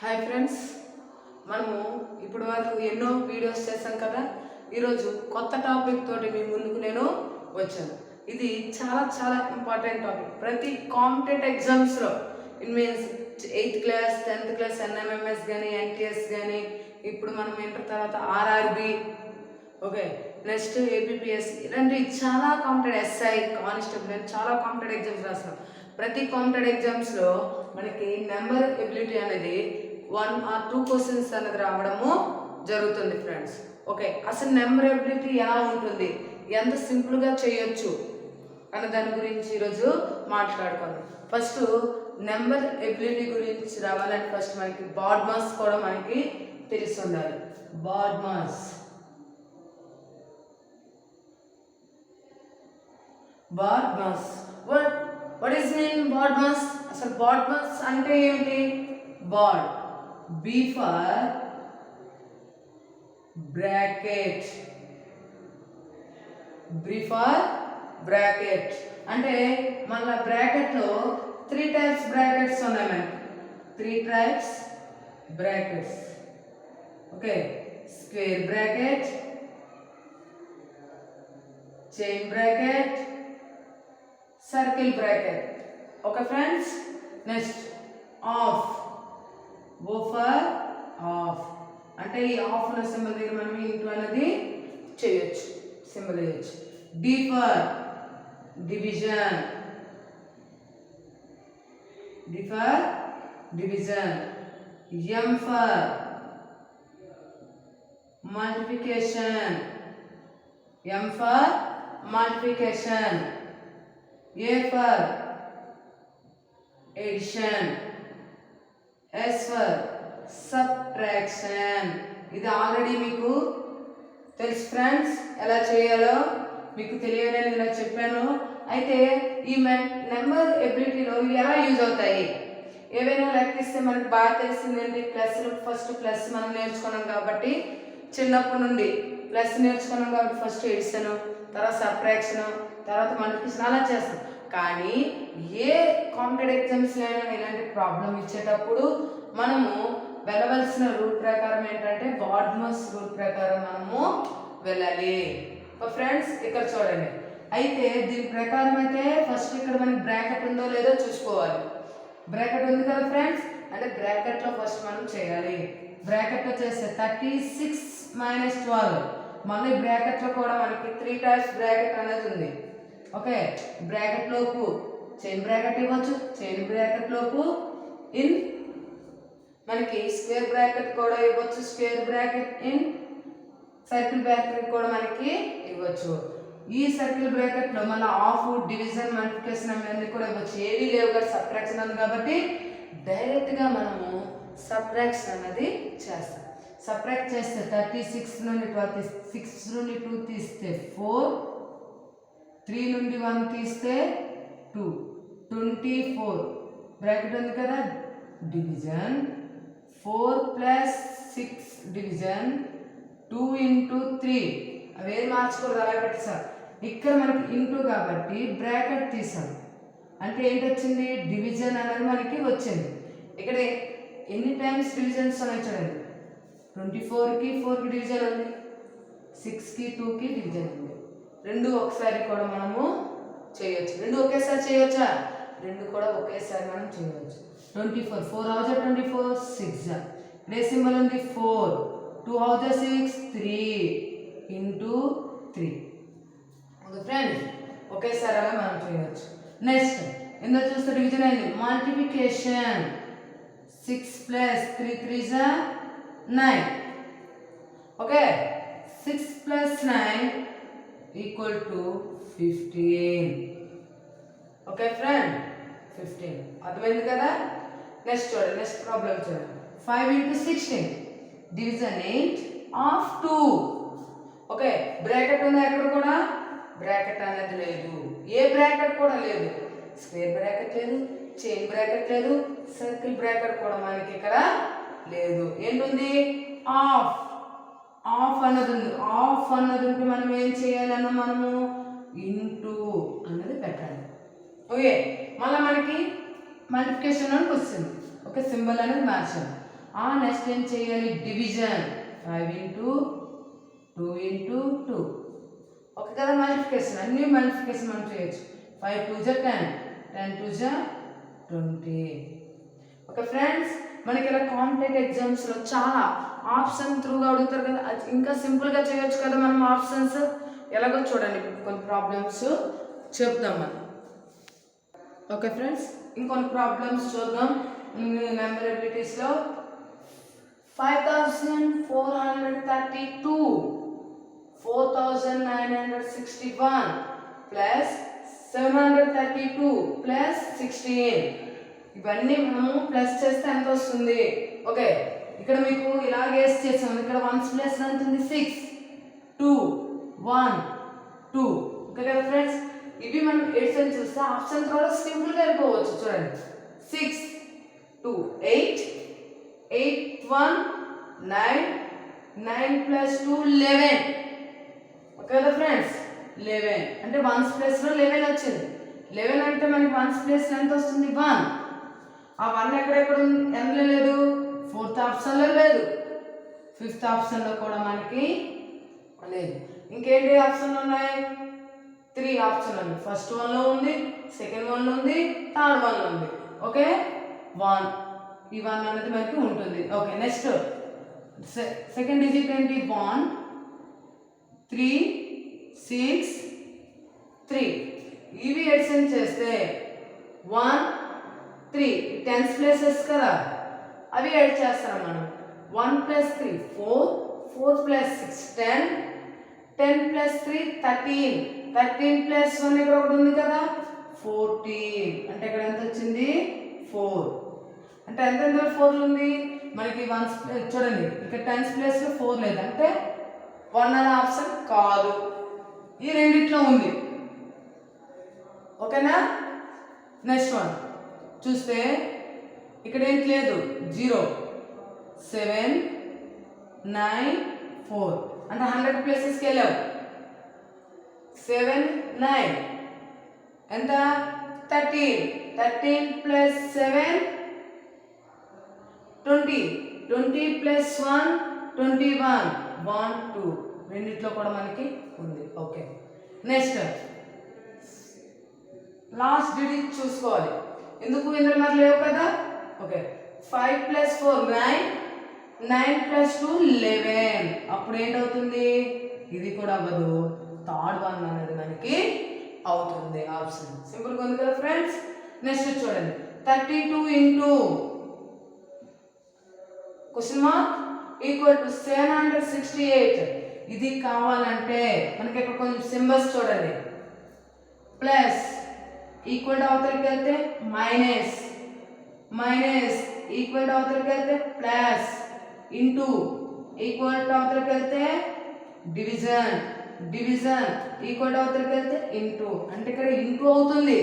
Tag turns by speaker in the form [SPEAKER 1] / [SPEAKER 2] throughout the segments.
[SPEAKER 1] Hi friends, మనము ఇప్పుడు వరకు ఎన్నో వీడియోస్ చేశాం కదా. ఈరోజు కొత్త టాపిక్ తోటి మీ ముందుకు నేను వచ్చాను. ఇది చాలా చాలా ఇంపార్టెంట్ టాపిక్. ప్రతి కాంపిటేటివ్ ఎగ్జామ్స్లో it means 8th class 10th class NMMS కానీ ఎన్టీఎస్ కానీ, ఇప్పుడు మనం ఇంటర్ తర్వాత ఆర్ఆర్బి, ఓకే, నెక్స్ట్ ఏపీపీఎస్, ఇలాంటివి చాలా కాంపిటేటివ్ ఎస్ఐ కానిస్టేబుల్ చాలా కాంపిటేటివ్ ఎగ్జామ్స్ రాస్తాం. ప్రతి కాంపిటేటివ్ ఎగ్జామ్స్లో మనకి నెంబర్ ఎబిలిటీ అనేది 1 or 2 క్వశ్చన్స్ అనేది రావడము జరుగుతుంది ఫ్రెండ్స్. ఓకే, అసలు నెంబర్ ఎబిలిటీ ఎలా ఉంటుంది, ఎంత సింపుల్గా చేయొచ్చు అన్న దాని గురించి ఈరోజు మాట్లాడుకుందాం. ఫస్ట్ నెంబర్ ఎబిలిటీ గురించి రావాలంటే ఫస్ట్ మనకి బాడ్మాస్ కూడా మనకి తెలిసి ఉండాలి. BODMAS what is mean BODMAS? అసలు బాడ్మాస్ అంటే ఏంటి? బాడ్, బి ఫర్ బ్రాకెట్, అంటే మన బ్రాకెట్లో 3 టైప్స్ బ్రాకెట్స్ ఉన్నాయి. మనకి 3 types brackets. Okay, square bracket, chain bracket, circle bracket. Okay friends, next of, O for of, అంటే ఈ ఆఫ్ ఉన్న సింబల్ దగ్గర మనం ఇంటూ అనేది చేయొచ్చు, సింబల్ వేయచ్చు. D for division, M for multiplication, A for addition, S for subtraction. ఇది already మీకు తెలుసు ఫ్రెండ్స్, ఎలా చేయాలో మీకు తెలియదని ఇలా చెప్పాను. అయితే ఈ నెంబర్ ఎబిలిటీలో ఇవి ఎలా యూజ్ అవుతాయి? ఏవైనా లెక్కిస్తే మనకు బాగా తెలిసిందేంటి? ఫస్ట్ ప్లస్ మనం నేర్చుకున్నాం కాబట్టి, చిన్నప్పటి నుండి ప్లస్ నేర్చుకున్నాం కాబట్టి ఫస్ట్ ఎడిషన్, తర్వాత సబ్ట్రాక్షన్, తర్వాత మల్టిప్లికేషన్ అలా చేస్తాం. కానీ ఏ కాంపిటేటివ్ ఎగ్జామ్స్లో అయినా ఇలాంటి ప్రాబ్లం ఇచ్చేటప్పుడు మనము వెళ్ళవలసిన రూల్ ప్రకారం ఏంటంటే బాడ్మాస్ రూల్ ప్రకారం మనము వెళ్ళాలి. ఫ్రెండ్స్ ఇక్కడ చూడండి, అయితే దీని ప్రకారం అయితే ఫస్ట్ ఇక్కడ మనకి బ్రాకెట్ ఉందో లేదో చూసుకోవాలి. బ్రాకెట్ ఉంది కదా ఫ్రెండ్స్, అంటే బ్రాకెట్లో ఫస్ట్ మనం చేయాలి. బ్రాకెట్లో చేస్తే 36 - 12. మళ్ళీ బ్రాకెట్లో కూడా మనకి 3 టైప్స్ బ్రాకెట్ అనేది ఉంది. ఓకే, బ్రాకెట్ లోపు చైన్ బ్రాకెట్ ఇవ్వచ్చు, చైన్ బ్రాకెట్ లోపు ఇన్ మనకి స్క్వేర్ బ్రాకెట్ కూడా ఇవ్వచ్చు, square bracket in, circle bracket కూడా మనకి ఇవ్వచ్చు. ఈ సర్కిల్ బ్రాకెట్ లో మళ్ళీ ఆఫ్, డివిజన్, మల్టిప్లికేషన్ అన్నీ కూడా ఇవ్వచ్చు. ఏవి లేవు కదా, సబ్ట్రాక్షన్ ఉంది కాబట్టి డైరెక్ట్ గా మనము సబ్ట్రాక్షన్ అనేది చేస్తాం. సబ్ట్రాక్ట్ చేస్తే 36 నుండి 12 6 నుండి 2 తీస్తే 4, 3 నుండి 1 తీస్తే 2, 24 బ్రాకెట్ ఉంది కదా, డివిజన్ 4 + 6 డివిజన్ 2 × 3. అవేం మార్చుకోరు, అలా పెట్టేసాం. ఇక్కడ మనకి ఇంటూ కాబట్టి బ్రాకెట్ తీసాం, అంటే ఏంటి వచ్చింది? డివిజన్ అనేది మనకి వచ్చింది. ఇక్కడ ఎన్ని టైమ్స్ డివిజన్స్ ఉన్నాయి చూడండి. 24కి 4కి డివిజన్ ఉంది, 6కి 2కి డివిజన్ ఉంది. రెండు ఒకసారి కూడా మనము చేయొచ్చు. రెండు ఒకేసారి చేయొచ్చా? రెండు కూడా ఒకేసారి మనం చేయవచ్చు. 24 4 హౌస్ 24 6 ఇదే సింబల్ ఉంది 4 2 హౌస్ 6 3 × 3. ఓకే ఫ్రెండ్స్, ఒకేసారి అలా మనం చేయవచ్చు. నెక్స్ట్ ఎందులో చూస్తే డివిజన్ అయింది. మల్టిప్లికేషన్ 6 + 3 3 9. ఓకే, 6 + 9 = 15. ఓకే ఫ్రెండ్, 15 అర్థమైంది కదా. నెక్స్ట్ చూడండి, నెక్స్ట్ ప్రాబ్లం చూడండి. 5 × 16 డివిజన్ 8 ఆఫ్ 2. ఓకే, బ్రాకెట్ ఉంది, ఎక్కడ కూడా బ్రాకెట్ అనేది లేదు, ఏ బ్రాకెట్ కూడా లేదు. స్క్వేర్ బ్రాకెట్ లేదు, చైన్ బ్రాకెట్ లేదు, సర్కిల్ బ్రాకెట్ కూడా మనకి ఇక్కడ లేదు. ఏంటుంది? ఆఫ్ అన్నది ఉంది. ఆఫ్ అన్నది ఉంటే మనం ఏం చేయాలన్నా మనము ఇంటూ అన్నది పెట్టాలి. ఓకే, మళ్ళీ మనకి మల్టిప్లికేషన్ అని వస్తుంది. ఓకే, సింబల్ అనేది మార్చాలి. నెక్స్ట్ ఏం చేయాలి, డివిజన్. 5 into 2 into 2. ఓకే కదా, మల్టిప్లికేషన్, అన్ని మల్టిప్లికేషన్ మనం చేయొచ్చు. 5 2 జా 10, 10 2 జా 20. ఓకే ఫ్రెండ్స్, మనకి ఇలా కాంపిటేటివ్ ఎగ్జామ్స్లో చాలా ఆప్షన్ త్రూగా అడుగుతారు కదా, అది ఇంకా సింపుల్గా చేయొచ్చు కదా మనం ఆప్షన్స్. ఎలాగో చూడండి, కొన్ని ప్రాబ్లమ్స్ చెప్దాం మనం. ఓకే ఫ్రెండ్స్, ఇంకొన్ని ప్రాబ్లమ్స్ చూద్దాం. నెంబర్ ఎబిలిటీస్లో 5432 4961 ప్లస్ 732 ప్లస్ 16. ఇవన్నీ మనము ప్లస్ చేస్తే ఎంత వస్తుంది? ఓకే, ఇక్కడ మీకు ఇలాగ వేసి చేసాము. ఇక్కడ 1's ప్లస్ ఎంత ఉంది? 6 2 1 2. ఓకే కదా ఫ్రెండ్స్, ఇవి మనం ఎడిషన్ చూస్తే ఆప్షన్ కూడా సింపుల్గా వెళ్ళిపోవచ్చు. చూడండి, 6 2 8 8 1 9 9 ప్లస్ 2 11. ఓకే కదా ఫ్రెండ్స్, 11 అంటే 1's ప్లేస్లో 11 వచ్చింది. 11 అంటే మనకి 1's ప్లేస్ ఎంత వస్తుంది? 1. ఆ 1 ఎక్కడెక్కడ ఎందులో లేదు? 4th ఆప్షన్లో లేదు, 5th ఆప్షన్లో కూడా మనకి లేదు. ఇంకేంటి ఆప్షన్లు ఉన్నాయి? 3 ఆప్షన్లు ఉన్నాయి. ఫస్ట్ వన్లో ఉంది, సెకండ్ వన్లో ఉంది, థర్డ్ వన్లో ఉంది. ఓకే, 1 ఈ 1 అనేది మనకి ఉంటుంది. ఓకే, నెక్స్ట్ సెకండ్ డిజిట్ ఏంటి? 1 3 6 3. ఇవి ఎడిషన్ చేస్తే 1 3 10's ప్లేసెస్ కదా, అవి యాడ్ చేస్తాం మనం. 1 ప్లస్ 3 4 4 ప్లస్ 6 10 10 ప్లస్ 3 13 13 ప్లస్ 1 ఇక్కడ ఒకటి ఉంది కదా 14. అంటే ఇక్కడ ఎంత వచ్చింది? 4. అంటే ఎంత 4 ఉంది మనకి? 1's చూడండి, ఇక్కడ 10's ప్లేస్లో 4 లేదు, అంటే 1 అనే ఆప్షన్ కాదు, ఈ రెండిట్లో ఉంది. ఓకేనా? నెక్స్ట్ వన్ చూస్తే ఇక్కడ ఏంటి లేదు, 0 7 9 4. అంటే 100 ప్లేసెస్కి వెళ్ళావు. 7 9 ఎంత? 13 13 ప్లస్ 7 20 20 ప్లస్ 1 21 1 2. రెండిట్లో కూడా మనకి ఉంది. ఓకే, నెక్స్ట్ లాస్ట్ డిజిట్ చూసుకోవాలి. ఎందుకు ఇందులో మరి లేవు కదా. Okay, 5 plus 4 9 9 plus 2 11. అప్పుడు ఏంటవుతుంది? ఇది కూడా అవ్వదు, థర్డ్ వన్ అనేది మనకి అవుతుంది. ఆప్షన్ సింపుల్గా ఉంది కదా ఫ్రెండ్స్. నెక్స్ట్ చూడండి, 32 into question mark equal to 768. ఇది కావాలంటే మనకి ఇక్కడ కొంచెం సింబల్స్ చూడండి. ప్లస్ ఈక్వల్ అవతలకి వెళ్తే మైనస్, మైనస్ ఈక్వల్ అవతలకి వెళ్తే ప్లస్, ఇంటూ ఈక్వల్ అవతలకి వెళ్తే డివిజన్, డివిజన్ ఈక్వల్ అవతలకి వెళ్తే ఇంటూ. అంటే ఇక్కడ ఇంటూ అవుతుంది,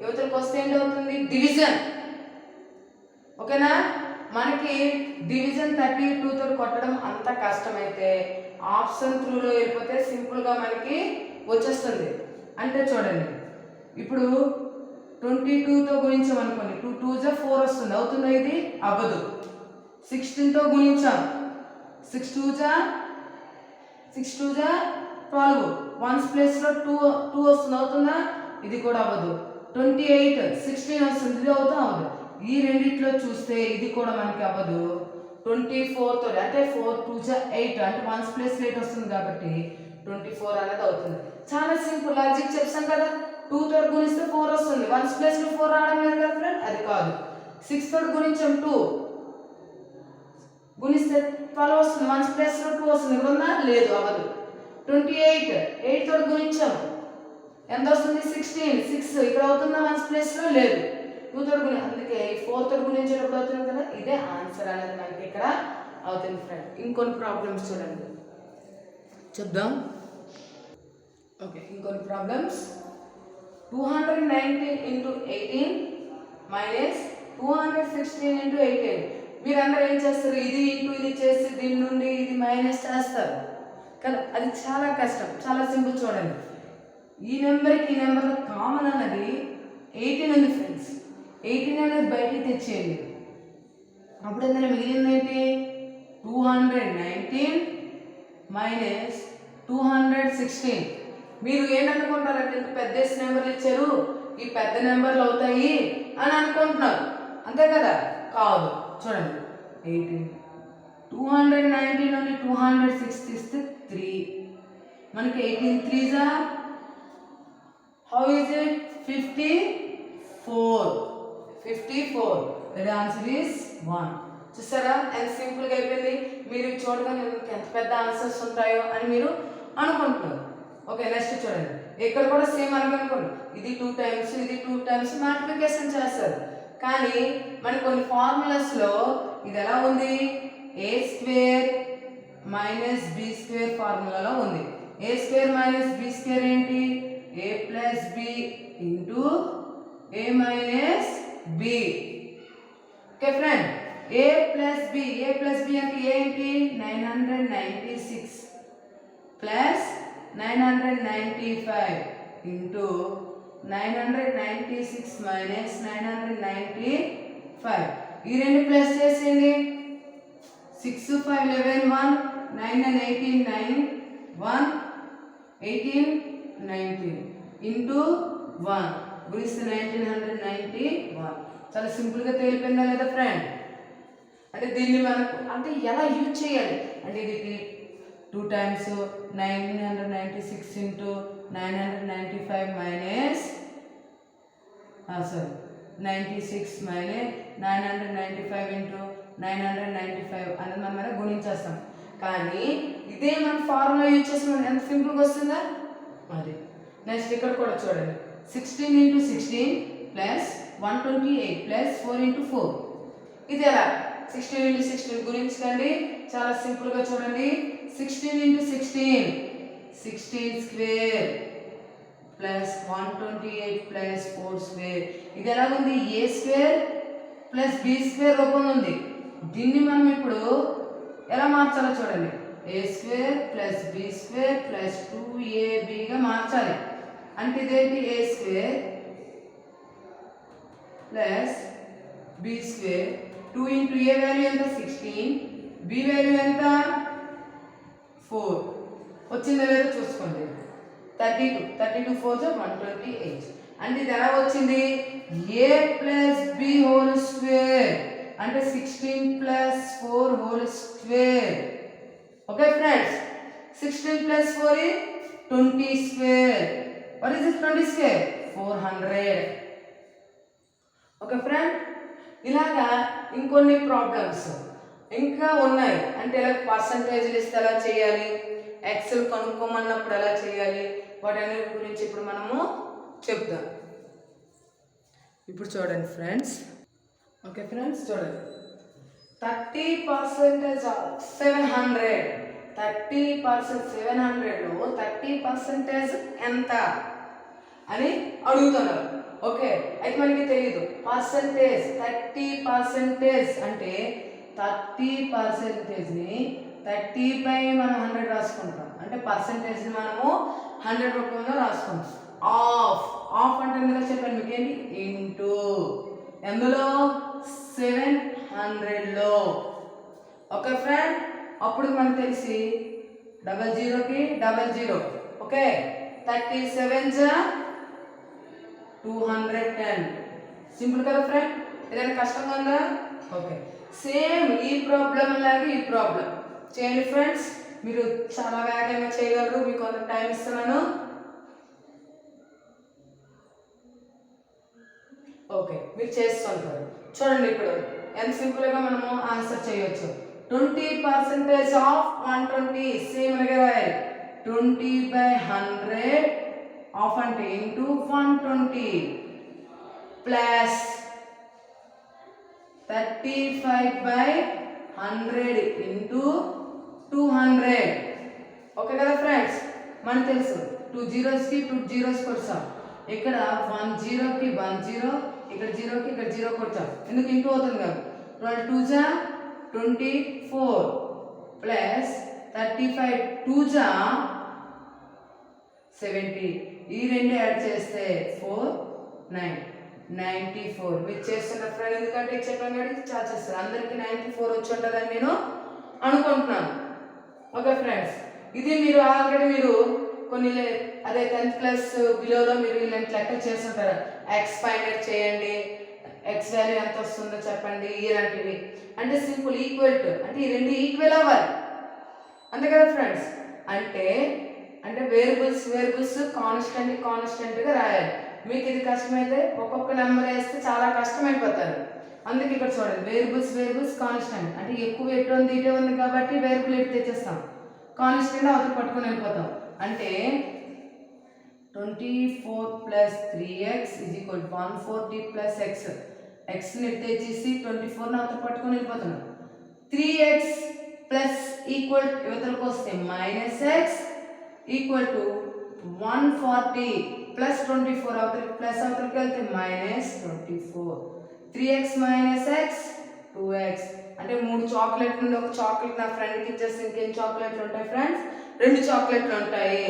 [SPEAKER 1] యువతలకు వస్తే ఏంటి అవుతుంది? డివిజన్. ఓకేనా? మనకి డివిజన్ 32తో కొట్టడం అంత కష్టమైతే ఆప్షన్ త్రూలో వెళ్ళిపోతే సింపుల్గా మనకి వచ్చేస్తుంది. అంటే చూడండి, ఇప్పుడు 22తో గుణించాం అనుకోండి, 2 2 జా 4 వస్తుంది. అవుతుందా? ఇది అవ్వదు. 16తో గుణించాం, 6 2 జా 12. 1's ప్లేస్లో 2 వస్తుంది. అవుతుందా? ఇది కూడా అవ్వదు. 28 16 వస్తుంది. ఇది అవుతా అవ్వదు. ఈ రెండిట్లో చూస్తే ఇది కూడా మనకి అవ్వదు. 24తో అంటే 4 2 జా 8 అంటే 1's ప్లేస్ 8 వస్తుంది కాబట్టి 24 అనేది అవుతుంది. చాలా సింపుల్ లాజిక్ చెప్తాం కదా. 2 తోటి గుణిస్తే 4 వస్తుంది. 1's ప్లేస్లో 4 రావడం లేదు కదా ఫ్రెండ్, అది కాదు. 6 తోటి గుణించాం 2 గుణిస్తే 12 వస్తుంది. 1's ప్లేస్లో 2 వస్తుంది. ఇక్కడ ఉందా? లేదు, అవ్వదు. 28 8 తోటి గుణించాం ఎంత వస్తుంది? 16 6 ఇక్కడ అవుతుందా? 1's ప్లేస్లో లేదు. 2 తోటి గుణి, అందుకే 4 తోటి గుణించేటప్పుడు అవుతుంది కదా. ఇదే ఆన్సర్ అనేది మనకి ఇక్కడ అవుతుంది ఫ్రెండ్. ఇంకొన్ని ప్రాబ్లమ్స్ చూడండి, చెప్దాం. ఓకే, ఇంకొన్ని ప్రాబ్లమ్స్. 219 into 18 minus 216 into 18. మీరందరూ ఏం చేస్తారు? ఇది ఇంటూ ఇది చేసి దీని నుండి ఇది మైనస్ చేస్తారు కదా. అది చాలా కష్టం, చాలా సింపుల్. చూడండి, ఈ నెంబర్కి ఈ నెంబర్లో కామన్ అన్నది 18 ఉంది ఫ్రెండ్స్. 18 అనేది బయటికి తెచ్చేయండి. అప్పుడు ఎందులో మిగిలింది ఏంటి 219 మైనస్ 216. మీరు ఏంటనుకుంటారంటే ఇంత పెద్ద నెంబర్లు ఇచ్చారు ఈ పెద్ద నెంబర్లు అవుతాయి అని అనుకుంటున్నారు, అంతే కదా? కాదు. చూడండి 18 219 నుండి 206 తీస్తే 3, మనకి 18 3s how is it 54. The answer is 1. చూసారా ఎంత సింపుల్గా అయిపోయింది. మీరు చూడగానే ఎంత పెద్ద ఆన్సర్స్ ఉంటాయో అని మీరు అనుకుంటున్నారు. ఓకే, నెక్స్ట్ చూడండి. ఇక్కడ కూడా సేమ్ అనుకోండి, ఇది 2 times ఇది 2 times మల్టిప్లికేషన్ చేస్తారు. కానీ మన కొన్ని ఫార్ములాస్లో ఇది ఎలా ఉంది, a square minus b square ఫార్ములాలో ఉంది. a square minus b square ఏంటి, a plus b into a minus b. Okay friend, a plus b అంటే ఏంటి 996 ప్లస్ 995 ఇంటూ 996 మైనస్ 995. ఈ రెండు ప్లస్ చేసేయండి. 6 5 11 1 9 and 18 9 1 18 19 ఇంటూ 1 గుణిస్తే 1991. చాలా సింపుల్గా తేలిపోయిందా లేదా ఫ్రెండ్? అంటే దీన్ని మనకు అంటే ఎలా యూజ్ చేయాలి అంటే ఇది 2 times 996 into 995 minus 96 minus 995 into 995 అనేది మనం మీద గుణించేస్తాం. కానీ ఇదే మన ఫార్ములా యూజ్ చేసి మనం ఎంత సింపుల్గా వస్తుందా అది. నెక్స్ట్ ఇక్కడ కూడా చూడండి 16 ఇంటూ 16 ప్లస్ 128 ప్లస్ 4 ఇంటూ 4. ఇది ఎలా 16 ఇంటూ 16 గురించండి, చాలా సింపుల్గా చూడండి. 16 into 16 square plus 128 plus 4 square. ఇది ఎలా ఉంది, A square plus B square రూపంలో ఉంది. దీన్ని మనం ఇప్పుడు ఎలా మార్చాలో చూడండి, A square plus B square plus 2ab మార్చాలి. అంటే ఇదేంటి, A square plus B square 2 into A value ఎంత 16, బి వాల్యూ ఎంత 4. వచ్చిందో లేదో చూసుకోండి. 32 4 128. అంటే ఇది ఎలా వచ్చింది, ఏ ప్లస్ బి హోల్ స్క్వేర్ అంటే 16 plus 4 whole square. Okay friends, 16 plus 4 is 20 square. What is this 20 square 400. Okay friend, ఇలాగా ఇంకొన్ని ప్రాబ్లమ్స్ ఇంకా ఉన్నాయి. అంటే ఇలా పర్సంటేజ్లు ఇస్తే ఎలా చేయాలి, ఎక్సెల్ కనుక్కోమన్నప్పుడు ఎలా చేయాలి, వాటన్నిటి గురించి ఇప్పుడు మనము చెప్దాం. ఇప్పుడు చూడండి ఫ్రెండ్స్. ఓకే ఫ్రెండ్స్ చూడండి, 30% ఆఫ్ 700. 30% 700లో 30% ఎంత అని అడుగుతున్నారు. ఓకే, అయితే మనకి తెలియదు పర్సంటేజ్. 30% అంటే 30%ని 30 మనం 100 రాసుకుంటాం. అంటే పర్సంటేజ్ని మనము 100 రూపంలో రాసుకుంటాం. ఆఫ్ అంటే ఎందులో చెప్పాను మీకు ఏంటి, ఇంటూ ఎందులో 700లో. ఓకే ఫ్రెండ్, అప్పుడు మనకు తెలిసి 00కి 00. ఓకే, 37 210. సింపుల్ కదా ఫ్రెండ్, ఏదైనా కష్టంగా ఉందా? ఓకే, సేమ్ ఈ ప్రాబ్లం లాగే ఈ ప్రాబ్లం చేయండి ఫ్రెండ్స్. మీరు చాలా వేగంగా చేయగలరు, మీకు కొంత టైం ఇస్తున్నాను. ఓకే, మీరు చేస్తుంటారు. చూడండి ఇప్పుడు ఎంత సింపుల్గా మనము ఆన్సర్ చేయొచ్చు. 20% ఆఫ్ 120 సేమ్ అలాగే రాయాలి. 20/100 ఆఫ్ అంటే ఇంటూ 120 ప్లస్ 35/100 ఇంటూ 200. ఓకే కదా ఫ్రెండ్స్, మనకు తెలుసు 2 zeros కి 2 zeros కొడతాం. ఇక్కడ 1 0కి 1 0, ఇక్కడ 0కి ఇక్కడ 0 కొడతాం. ఎందుకు ఇంటూ అవుతుంది కదా. 12 2 24 ప్లస్ 35 2 70. ఈ రెండు యాడ్ చేస్తే 4 9. 94. మీరు చేస్తున్న ఫ్రెండ్ ఎందుకంటే చెప్పాను కాబట్టి చార్జ్ చేస్తారు. అందరికీ 94 వచ్చి ఉంటుందని నేను అనుకుంటున్నాను. ఓకే ఫ్రెండ్స్, ఇది మీరు ఆల్రెడీ మీరు కొన్ని అదే 10th క్లాస్ బిలోలో మీరు ఇలాంటి లెక్కలు చేస్తుంటారు. ఎక్స్ ఫైండ్ చేయండి, ఎక్స్ వాల్యూ ఎంత వస్తుందో చెప్పండి, ఇలాంటివి. అంటే సింపుల్ ఈక్వల్ టు అంటే ఈ రెండు ఈక్వల్ అవ్వాలి అంతే కదా ఫ్రెండ్స్. అంటే వేరియబుల్స్ కాన్స్టెంట్గా రాయాలి. మీకు ఇది కష్టమైతే ఒక్కొక్క నెంబర్ వేస్తే చాలా కష్టమైపోతారు. అందుకే ఇక్కడ చూడండి, వేరియబుల్స్ కాన్స్టెంట్ అంటే ఎక్కువ ఎటు ఉంది ఇటే ఉంది కాబట్టి వేరియబుల్ ఎటు తెచ్చేస్తాం, కాన్స్టెంట్ అవతల పట్టుకొని వెళ్ళిపోతాం. అంటే 24 + 3x = 140 + x. ఎక్స్ని ఎటు తెచ్చేసి 24ని అవతల పట్టుకొని వెళ్ళిపోతున్నాం. 3x ప్లస్ ఈక్వల్ యువతలకు వస్తే -x = 140 + 24 అవతలకి ప్లస్ అవతలకి వెళ్తే -24. 3x - x 2x. అంటే 3 చాక్లెట్ నుండి ఒక చాక్లెట్ నా ఫ్రెండ్కి ఇచ్చేస్తే ఇంకేం చాక్లెట్లు ఉంటాయి ఫ్రెండ్స్? 2 చాక్లెట్లు ఉంటాయి.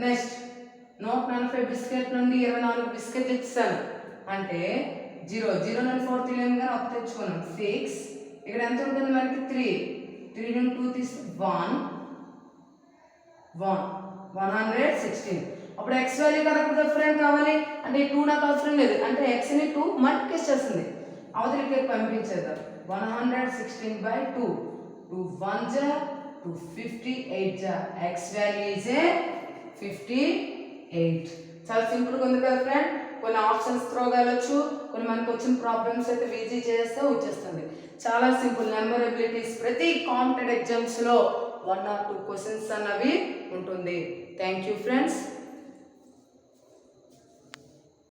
[SPEAKER 1] నెక్స్ట్ 145 బిస్కెట్ నుండి 24 బిస్కెట్లు ఇచ్చాను. అంటే 0 నుండి 4 తెలియదు కానీ ఒక తెచ్చుకున్నాం 6. ఇక్కడ ఎంత ఉంటుంది మనకి 3 నుండి 2 తీస్తే 116. అప్పుడు ఎక్స్ వాల్యూ కరెక్ట్ డిఫరెంట్ కావాలి అంటే 2 నాకు అవసరం లేదు. అంటే ఎక్స్ని 2 మల్టిప్లై చేస్తుంది, అవతలికి పంపించేద్దాం. 116/2. 2 1 258 ఎక్స్ వాల్యూ ఈజ్ 58. చాలా సింపుల్గా ఉంది కదా ఫ్రెండ్. కొన్ని ఆప్షన్స్ త్రో వెళ్ళొచ్చు, కొన్ని మనకు వచ్చిన ప్రాబ్లమ్స్ అయితే ఈజీ చేస్తే వచ్చేస్తుంది. చాలా సింపుల్. నెంబర్ ఎబిలిటీస్ ప్రతి కాంపిటేటివ్ ఎగ్జామ్స్లో 1 or 2 క్వశ్చన్స్ అన్నవి ఉంటుంది. Thank you friends.